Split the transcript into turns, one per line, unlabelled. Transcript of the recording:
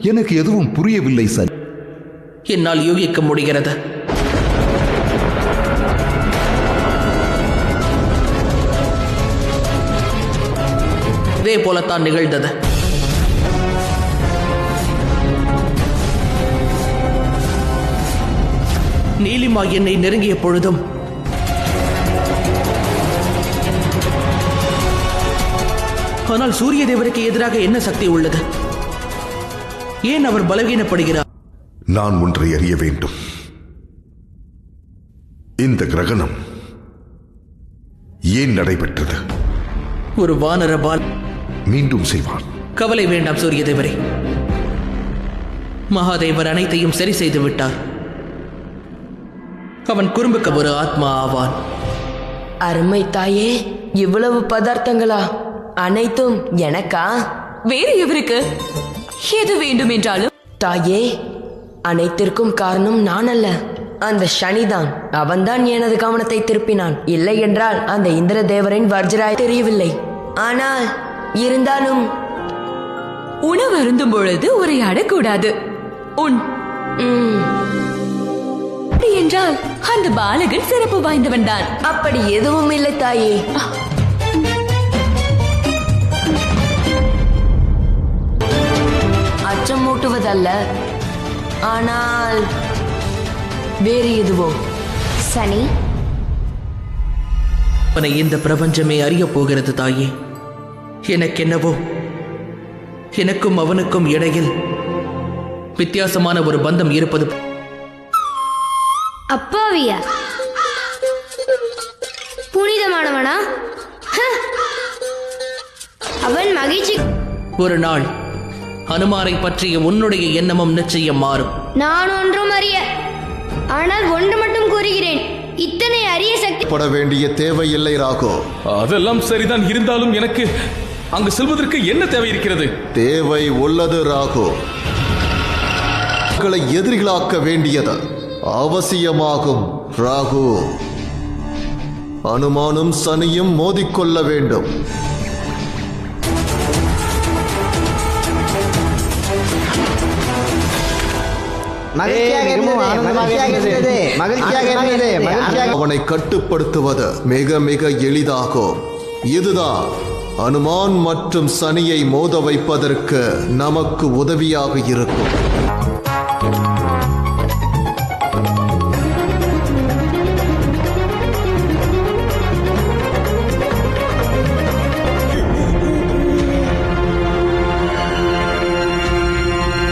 எனக்கு எதுவும் புரியவில்லை சார்.
என்னால் யூகிக்க முடிகிறது. இதே போலத்தான் நிகழ்ந்தது. நீலிமா என்னை நெருங்கிய பொழுதும் ஆனால் சூரிய தேவருக்கு எதிராக என்ன சக்தி உள்ளது? ஏன் அவர் பலவீனப்படுகிறார்?
நான் ஒன்றை அறிய வேண்டும். இந்த கிரகணம் ஏன் நடைபெற்றது?
ஒரு வானர பால்
மீண்டும் செய்வான்.
கவலை வேண்டாம் சூரிய தேவரே. மகாதேவர் அனைத்தையும் சரி செய்து விட்டார். அவன் குறும்புக்கு ஒரு ஆத்மா ஆவான்.
அருமை தாயே, இவ்வளவு பதார்த்தங்களா? அனைத்தும் எனக்கா?
வேறு எவருக்கு எது வேண்டும் என்றாலும்?
தாயே, அனைத்திற்கும் காரணம் நான் அல்ல, அந்த சனிதான். அவன்தான் எனது கவனத்தை திருப்பினான். இல்லை என்றால் அந்த இந்திர தேவரின் வர்ஜராய் தெரியவில்லை. ஆனால் இருந்தாலும்
உணவு அருந்தும் பொழுது உரையாடக்கூடாது. அப்படி என்றால் அந்த பாலகன் சிறப்பு வாய்ந்தவன் தான்.
அப்படி எதுவும் இல்லை தாயே. அச்சமூட்டுவதல்ல, ஆனால் வேறு எதுவோ.
சனி,
அவனை இந்த பிரபஞ்சமே அறிய போகிறது தாயே. எனக்கென்னவோ எனக்கும் அவனுக்கும் இடையில் வித்தியாசமான ஒரு பந்தம் இருப்பது.
அப்பாவியா? புனிதமானவனா? அவன் மகிழ்ச்சி.
ஒரு நாள் ஹனுமாரை பற்றிய உன்னுடைய எண்ணமும் நிச்சயம் மாறும்.
நான் ஒன்றும் அறிய, ஆனால் ஒன்று மட்டும் கூறுகிறேன், இத்தனை அரிய சக்தி
பட வேண்டிய தேவை இல்லை ராகோ.
அதெல்லாம் சரிதான். இருந்தாலும் எனக்கு அங்கு செல்வதற்கு என்ன தேவை இருக்கிறது?
தேவை உள்ளது ராகோ. மக்களை எதிரிகளாக்க வேண்டியது அவசியமாகும் ராகு. அனுமானும் சனியும் மோதிக்கொள்ள வேண்டும். அவனை கட்டுப்படுத்துவது மிக மிக எளிதாகும். இதுதான் அனுமான் மற்றும் சனியை மோத வைப்பதற்கு நமக்கு உதவியாக இருக்கும்.